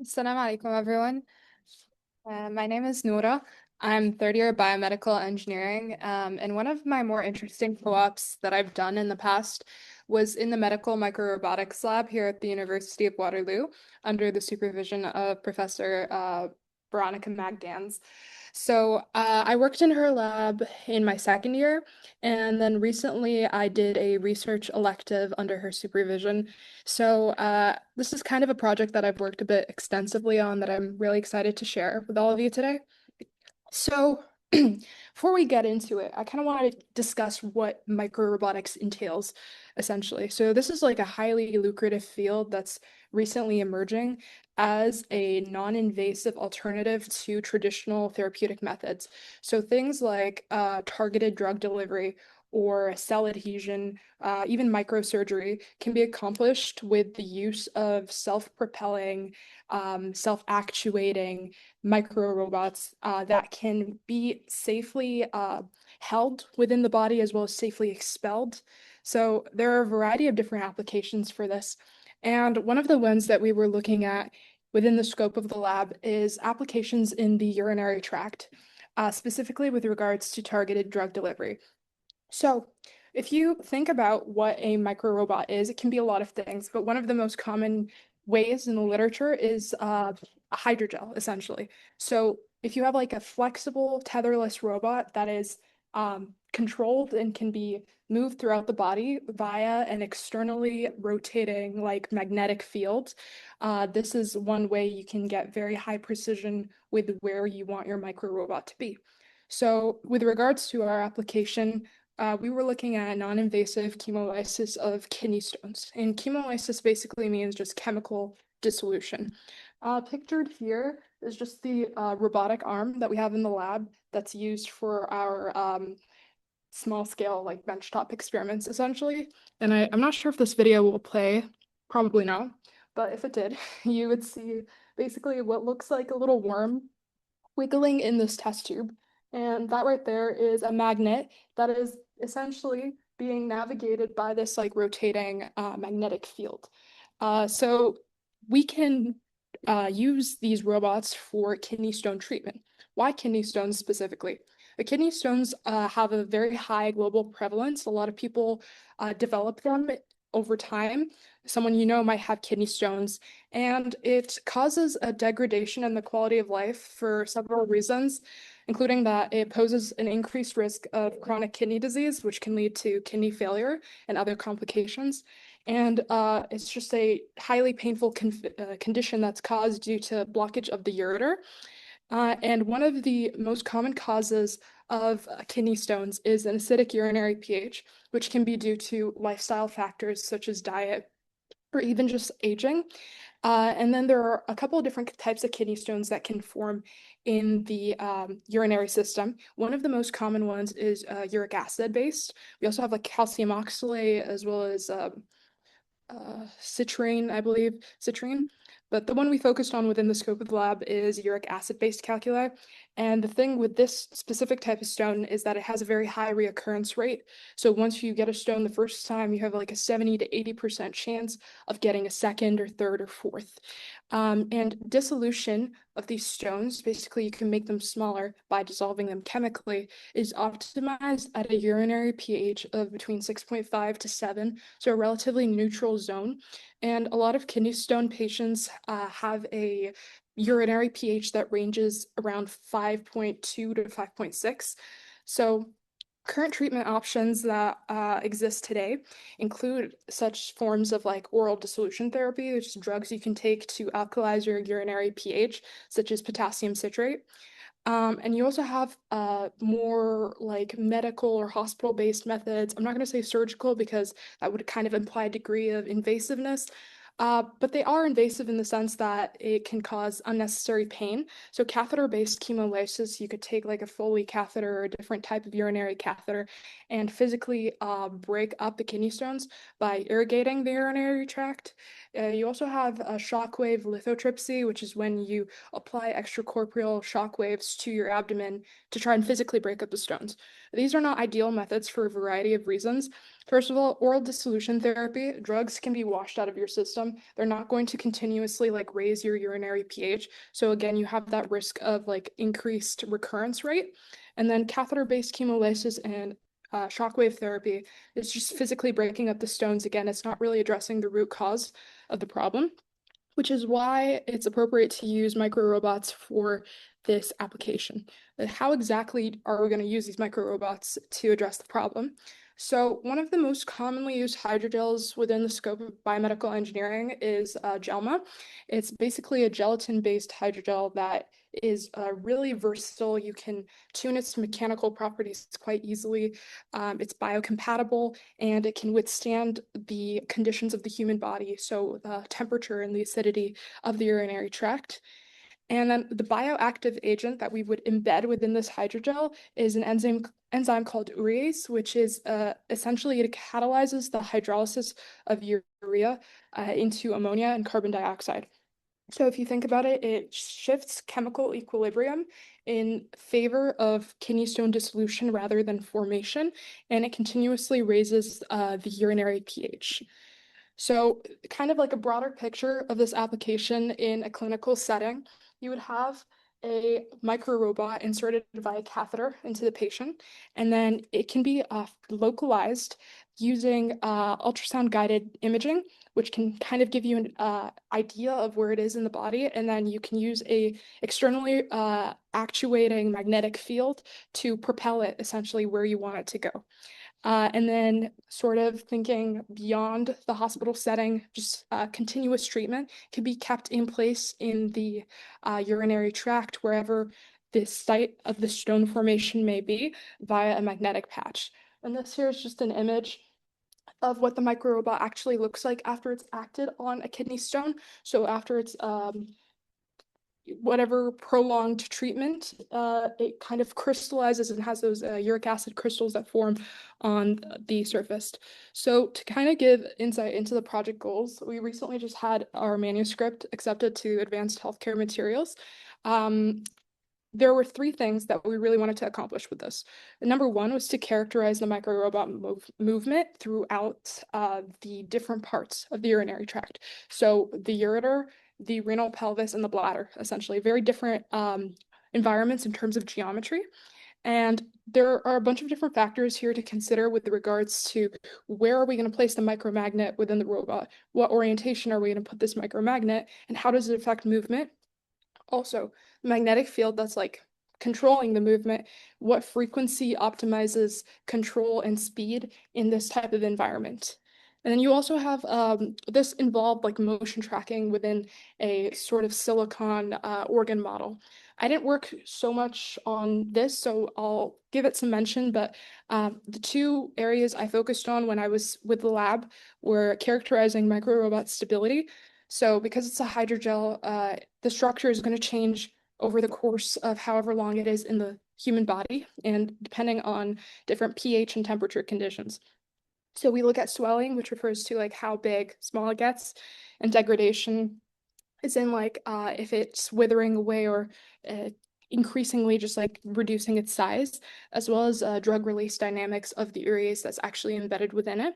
Assalamu alaikum, everyone. My name is Noura. I'm third year biomedical engineering, and one of my more interesting co-ops that I've done in the past was in the medical microrobotics lab here at the University of Waterloo under the supervision of Professor Veronica Magdans. I worked in her lab in my second year, and then recently I did a research elective under her supervision. This is kind of a project that I've worked a bit extensively on that I'm really excited to share with all of you today. So, before we get into it, I kind of want to discuss what microrobotics entails, essentially. So, this is like a highly lucrative field that's recently emerging as a non-invasive alternative to traditional therapeutic methods. So, things like targeted drug delivery or cell adhesion, even microsurgery can be accomplished with the use of self-propelling, self-actuating microrobots that can be safely held within the body as well as safely expelled. So there are a variety of different applications for this. And one of the ones that we were looking at within the scope of the lab is applications in the urinary tract, specifically with regards to targeted drug delivery. So, if you think about what a microrobot is, it can be a lot of things, but one of the most common ways in the literature is a hydrogel, essentially. So, if you have like a flexible tetherless robot that is controlled and can be moved throughout the body via an externally rotating like magnetic field, this is one way you can get very high precision with where you want your microrobot to be. So, with regards to our application, we were looking at non-invasive chemolysis of kidney stones. And chemolysis basically means just chemical dissolution. Pictured here is just the robotic arm that we have in the lab that's used for our small scale like benchtop experiments essentially. And I'm not sure if this video will play, probably not, but if it did, you would see basically what looks like a little worm wiggling in this test tube. And that right there is a magnet that is essentially being navigated by this like rotating magnetic field. So we can use these robots for kidney stone treatment. Why kidney stones specifically? The kidney stones have a very high global prevalence. A lot of people develop them over time. Someone you know might have kidney stones, and it causes a degradation in the quality of life for several reasons, including that it poses an increased risk of chronic kidney disease, which can lead to kidney failure and other complications. And it's just a highly painful condition that's caused due to blockage of the ureter. And one of the most common causes of kidney stones is an acidic urinary pH, which can be due to lifestyle factors such as diet or even just aging. And then there are a couple of different types of kidney stones that can form in the urinary system. One of the most common ones is uric acid based. We also have like calcium oxalate as well as citrine, I believe, citrine. But the one we focused on within the scope of the lab is uric acid-based calculi. And the thing with this specific type of stone is that it has a very high reoccurrence rate. So once you get a stone the first time, you have like a 70 to 80% chance of getting a second or third or fourth. And dissolution of these stones, basically you can make them smaller by dissolving them chemically, is optimized at a urinary pH of between 6.5 to 7, so a relatively neutral zone. And a lot of kidney stone patients have a urinary pH that ranges around 5.2 to 5.6. So current treatment options that exist today include such forms of like oral dissolution therapy, which is drugs you can take to alkalize your urinary pH, such as potassium citrate. And you also have more like medical or hospital-based methods. I'm not going to say surgical because that would kind of imply a degree of invasiveness, but they are invasive in the sense that it can cause unnecessary pain. So catheter-based chemolysis, you could take like a Foley catheter or a different type of urinary catheter and physically break up the kidney stones by irrigating the urinary tract. You also have shockwave lithotripsy, which is when you apply extracorporeal shock waves to your abdomen to try and physically break up the stones. These are not ideal methods for a variety of reasons. First of all, oral dissolution therapy, drugs can be washed out of your system. They're not going to continuously like raise your urinary pH. So again, you have that risk of like increased recurrence rate. And then catheter-based chemolysis and shockwave therapy is just physically breaking up the stones. Again, it's not really addressing the root cause of the problem, which is why it's appropriate to use microrobots for this application. But how exactly are we going to use these microrobots to address the problem? So one of the most commonly used hydrogels within the scope of biomedical engineering is GELMA. It's basically a gelatin-based hydrogel that is really versatile. You can tune its mechanical properties quite easily. It's biocompatible and it can withstand the conditions of the human body, so the temperature and the acidity of the urinary tract. And then the bioactive agent that we would embed within this hydrogel is an enzyme called urease, which is essentially it catalyzes the hydrolysis of urea into ammonia and carbon dioxide. So if you think about it, it shifts chemical equilibrium in favor of kidney stone dissolution rather than formation, and it continuously raises the urinary pH. So kind of like a broader picture of this application in a clinical setting, you would have a microrobot inserted via catheter into the patient, and then it can be localized using ultrasound guided imaging, which can kind of give you an idea of where it is in the body, and then you can use a externally actuating magnetic field to propel it essentially where you want it to go. And then sort of thinking beyond the hospital setting, just continuous treatment can be kept in place in the urinary tract, wherever the site of the stone formation may be, via a magnetic patch. And this here is just an image of what the microrobot actually looks like after it's acted on a kidney stone. So after it's whatever prolonged treatment, it kind of crystallizes and has those uric acid crystals that form on the surface. So to kind of give insight into the project goals, we recently just had our manuscript accepted to Advanced Healthcare Materials. There were three things that we really wanted to accomplish with this. Number one was to characterize the microrobot movement throughout the different parts of the urinary tract. So the ureter, the renal pelvis, and the bladder, essentially very different environments in terms of geometry. And there are a bunch of different factors here to consider with regards to where are we going to place the micromagnet within the robot? What orientation are we going to put this micromagnet, and how does it affect movement? Also, the magnetic field that's like controlling the movement, what frequency optimizes control and speed in this type of environment. And then you also have this involved like motion tracking within a sort of silicon organ model. I didn't work so much on this, so I'll give it some mention, but the two areas I focused on when I was with the lab were characterizing microrobot stability. So because it's a hydrogel, the structure is going to change over the course of however long it is in the human body and depending on different pH and temperature conditions. So we look at swelling, which refers to like how big small it gets, and degradation is in like if it's withering away or increasingly just like reducing its size, as well as drug release dynamics of the urease that's actually embedded within it.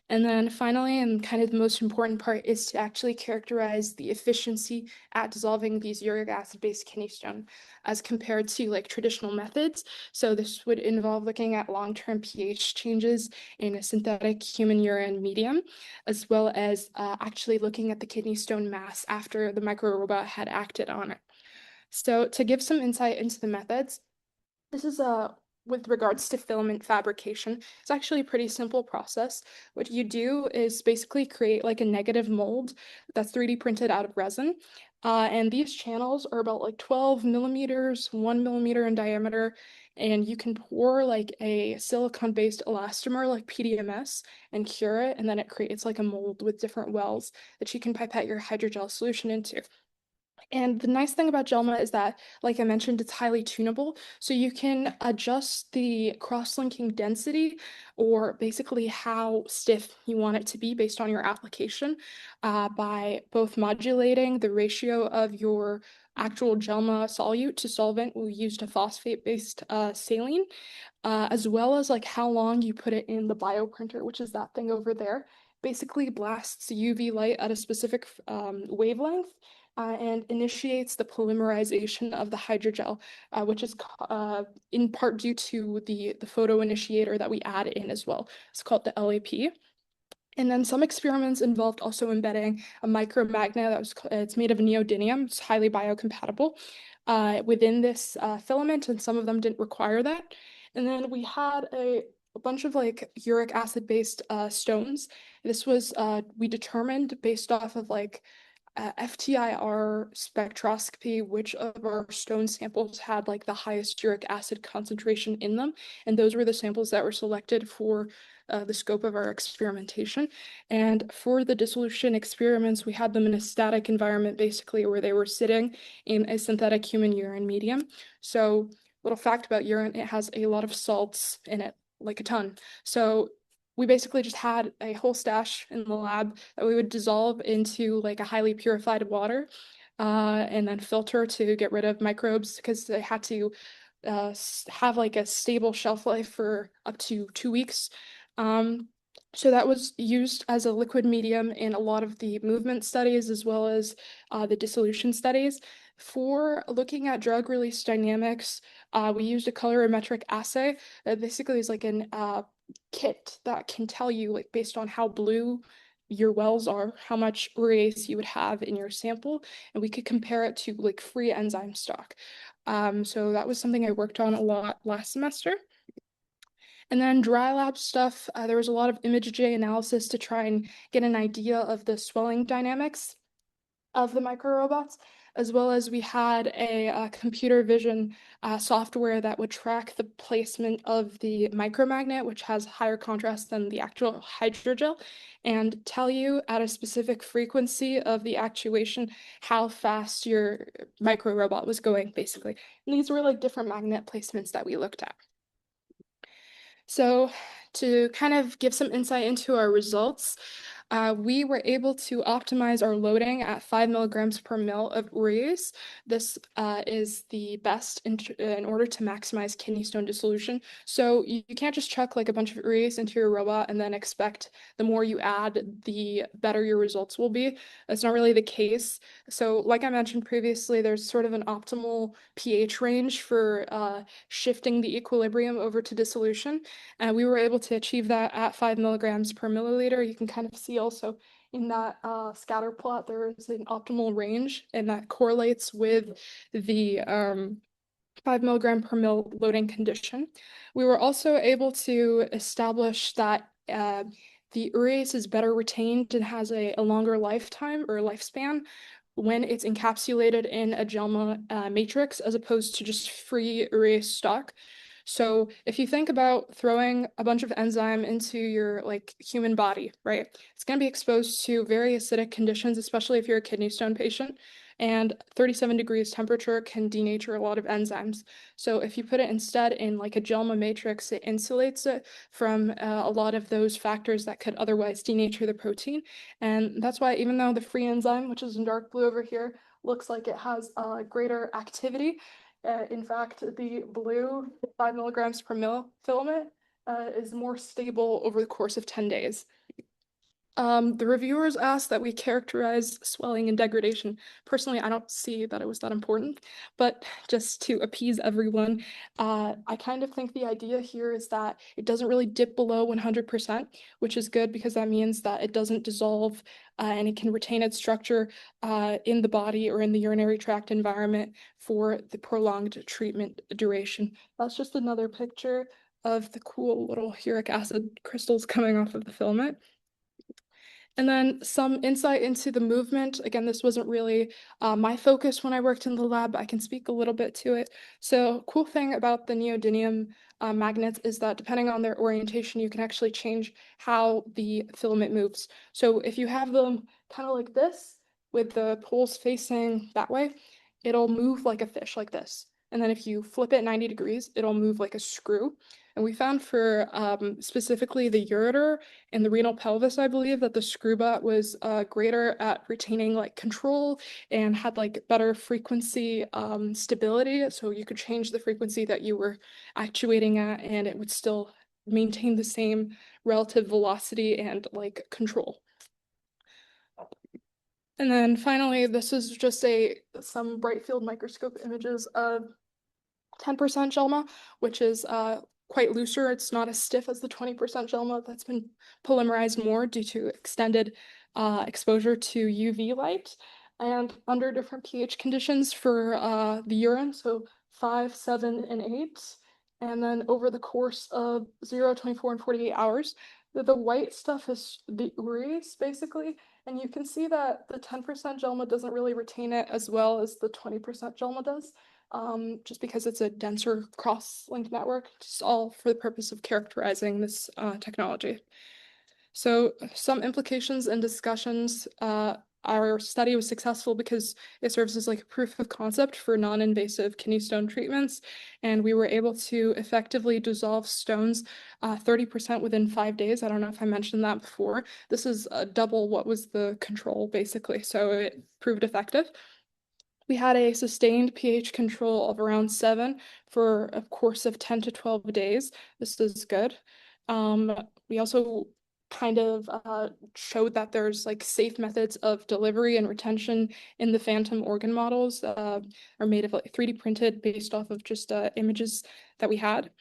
And then finally, and kind of the most important part, is to actually characterize the efficiency at dissolving these uric acid-based kidney stone as compared to like traditional methods. So this would involve looking at long-term pH changes in a synthetic human urine medium, as well as actually looking at the kidney stone mass after the microrobot had acted on it. So to give some insight into the methods, this is with regards to filament fabrication. It's actually a pretty simple process. What you do is basically create like a negative mold that's 3D printed out of resin. And these channels are about like 12 millimeters, 1 millimeter in diameter. And you can pour like a silicone-based elastomer like PDMS and cure it. And then it creates like a mold with different wells that you can pipette your hydrogel solution into. And the nice thing about Jelma is that, like I mentioned, it's highly tunable. So you can adjust the cross-linking density or basically how stiff you want it to be based on your application by both modulating the ratio of your actual Jelma solute to solvent. We used a phosphate-based saline, as well as like how long you put it in the bioprinter, which is that thing over there. Basically blasts UV light at a specific wavelength and initiates the polymerization of the hydrogel, which is in part due to the photo initiator that we add in as well. It's called the LAP. And then some experiments involved also embedding a micromagnet it's made of neodymium. It's highly biocompatible within this filament, and some of them didn't require that. And then we had a bunch of like uric acid based stones. This was we determined based off of like FTIR spectroscopy, which of our stone samples had like the highest uric acid concentration in them. And those were the samples that were selected for the scope of our experimentation. And for the dissolution experiments, we had them in a static environment, basically, where they were sitting in a synthetic human urine medium. So, little fact about urine, it has a lot of salts in it, like a ton. So we basically just had a whole stash in the lab that we would dissolve into like a highly purified water and then filter to get rid of microbes because they had to have like a stable shelf life for up to 2 weeks. So that was used as a liquid medium in a lot of the movement studies as well as the dissolution studies. For looking at drug release dynamics, we used a colorimetric assay that basically is like an kit that can tell you, like based on how blue your wells are, how much urease you would have in your sample, and we could compare it to like free enzyme stock. So that was something I worked on a lot last semester. And then dry lab stuff, there was a lot of ImageJ analysis to try and get an idea of the swelling dynamics of the microrobots, as well as we had a computer vision software that would track the placement of the micromagnet, which has higher contrast than the actual hydrogel, and tell you at a specific frequency of the actuation how fast your microrobot was going, basically. And these were like different magnet placements that we looked at. So to kind of give some insight into our results, we were able to optimize our loading at 5 milligrams per mil of urease. This is the best in order to maximize kidney stone dissolution. So you can't just chuck like a bunch of urease into your robot and then expect the more you add, the better your results will be. That's not really the case. So like I mentioned previously, there's sort of an optimal pH range for shifting the equilibrium over to dissolution. And we were able to achieve that at 5 milligrams per milliliter. You can kind of see also in that scatter plot, there is an optimal range, and that correlates with the 5 milligram per mil loading condition. We were also able to establish that the urease is better retained and has a longer lifetime or lifespan when it's encapsulated in a Gelma matrix as opposed to just free urease stock. So if you think about throwing a bunch of enzyme into your like human body, right? It's going to be exposed to very acidic conditions, especially if you're a kidney stone patient. And 37 degrees temperature can denature a lot of enzymes. So if you put it instead in like a Gelma matrix, it insulates it from a lot of those factors that could otherwise denature the protein. And that's why even though the free enzyme, which is in dark blue over here, looks like it has greater activity, in fact, the blue 5 milligrams per mil filament is more stable over the course of 10 days. The reviewers asked that we characterize swelling and degradation. Personally, I don't see that it was that important, but just to appease everyone, I kind of think the idea here is that it doesn't really dip below 100%, which is good because that means that it doesn't dissolve and it can retain its structure in the body or in the urinary tract environment for the prolonged treatment duration. That's just another picture of the cool little uric acid crystals coming off of the filament. And then some insight into the movement. Again, this wasn't really my focus when I worked in the lab, but I can speak a little bit to it. So cool thing about the neodymium magnets is that depending on their orientation, you can actually change how the filament moves. So if you have them kind of like this, with the poles facing that way, it'll move like a fish like this. And then if you flip it 90 degrees, it'll move like a screw. And we found for specifically the ureter and the renal pelvis, I believe, that the screwbot was greater at retaining like control and had like better frequency stability. So you could change the frequency that you were actuating at, and it would still maintain the same relative velocity and like control. And then finally, this is just some bright field microscope images of 10% Gelma, which is quite looser. It's not as stiff as the 20% Gelma that's been polymerized more due to extended exposure to UV light and under different pH conditions for the urine, so 5, 7, and 8. And then over the course of 0, 24, and 48 hours, the white stuff is the urease, basically. And you can see that the 10% Gelma doesn't really retain it as well as the 20% Gelma does, just because it's a denser cross-linked network, just all for the purpose of characterizing this technology. So some implications and discussions. Our study was successful because it serves as like a proof of concept for non-invasive kidney stone treatments, and we were able to effectively dissolve stones 30% within 5 days. I don't know if I mentioned that before. This is double what was the control, basically, so it proved effective. We had a sustained pH control of around 7 for a course of 10 to 12 days. This is good. We also kind of showed that there's like safe methods of delivery and retention in the phantom organ models are made of like 3D printed based off of just images that we had.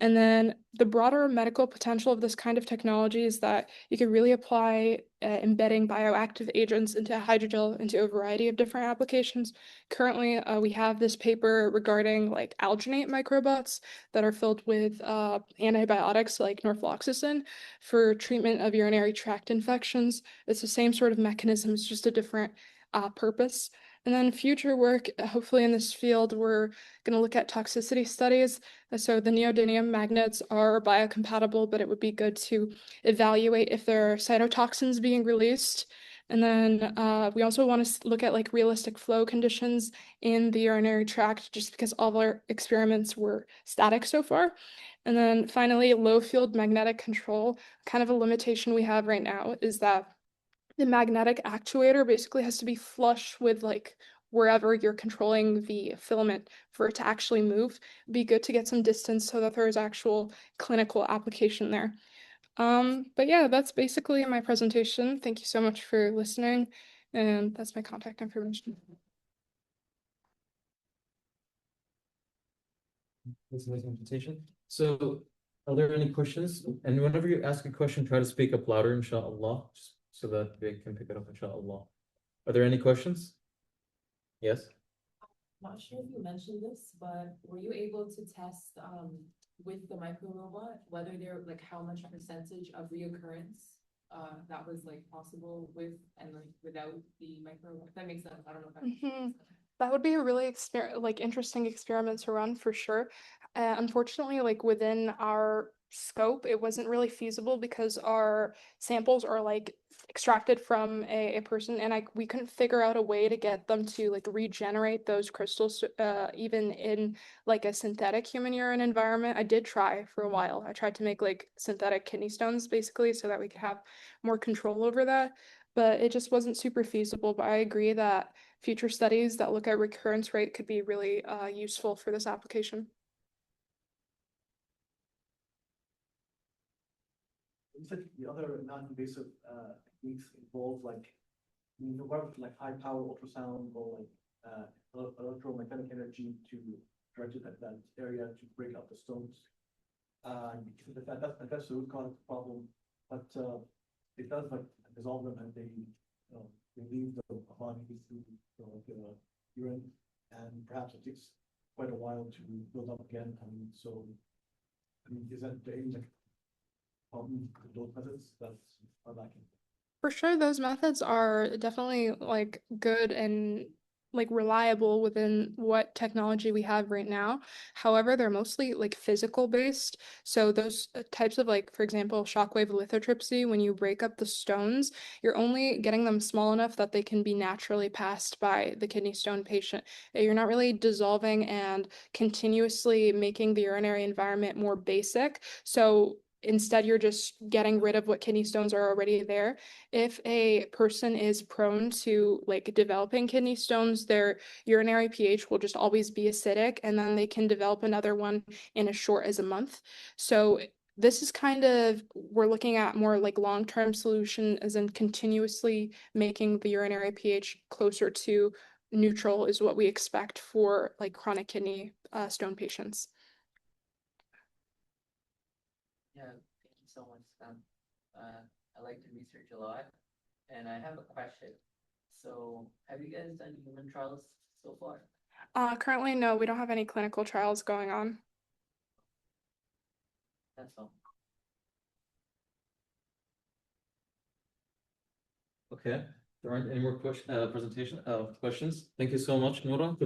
And then the broader medical potential of this kind of technology is that you could really apply embedding bioactive agents into hydrogel into a variety of different applications. Currently, we have this paper regarding like alginate microbots that are filled with antibiotics like norfloxacin for treatment of urinary tract infections. It's the same sort of mechanism, it's just a different purpose. And then future work, hopefully in this field, we're going to look at toxicity studies. So the neodymium magnets are biocompatible, but it would be good to evaluate if there are cytotoxins being released. And then we also want to look at like realistic flow conditions in the urinary tract, just because all of our experiments were static so far. And then finally, low field magnetic control. Kind of a limitation we have right now is that the magnetic actuator basically has to be flush with like wherever you're controlling the filament for it to actually move. It'd be good to get some distance so that there's actual clinical application there. But yeah, that's basically my presentation. Thank you so much for listening, and that's my contact information. That's a nice presentation. So, are there any questions? And whenever you ask a question, try to speak up louder, inshallah, just so that they can pick it up, inshallah. Are there any questions? Yes? Not sure if you mentioned this, but were you able to test with the microrobot whether there like how much percentage of reoccurrence that was like possible with and like without the microrobot? If that makes sense. I don't know if that makes sense. That would be a really interesting experiment to run for sure. Unfortunately, like within our scope, it wasn't really feasible because our samples are like extracted from a person, and we couldn't figure out a way to get them to like regenerate those crystals even in like a synthetic human urine environment. I did try for a while. I tried to make like synthetic kidney stones basically so that we could have more control over that, but it just wasn't super feasible. But I agree that future studies that look at recurrence rate could be really useful for this application. You said the other non-invasive techniques involve like like high power ultrasound or like electromagnetic energy to direct it at that area to break up the stones. That's the root cause of the problem, but it does like dissolve them and they leave the body through urine, and perhaps it takes quite a while to build up again. Is that any like problem with those methods that are lacking? For sure, those methods are definitely like good and like reliable within what technology we have right now. However, they're mostly like physical based. So those types of like, for example, shockwave lithotripsy, when you break up the stones, you're only getting them small enough that they can be naturally passed by the kidney stone patient. You're not really dissolving and continuously making the urinary environment more basic. So instead, you're just getting rid of what kidney stones are already there. If a person is prone to like developing kidney stones, their urinary pH will just always be acidic, and then they can develop another one in as short as a month. So this is kind of, we're looking at more like long-term solution, as in continuously making the urinary pH closer to neutral is what we expect for like chronic kidney stone patients. Yeah, thank you so much, Sam. I like the research a lot, and I have a question. So, have you guys done human trials so far? Currently, no, we don't have any clinical trials going on. That's all. Okay, there aren't any more questions. Thank you so much, Noura.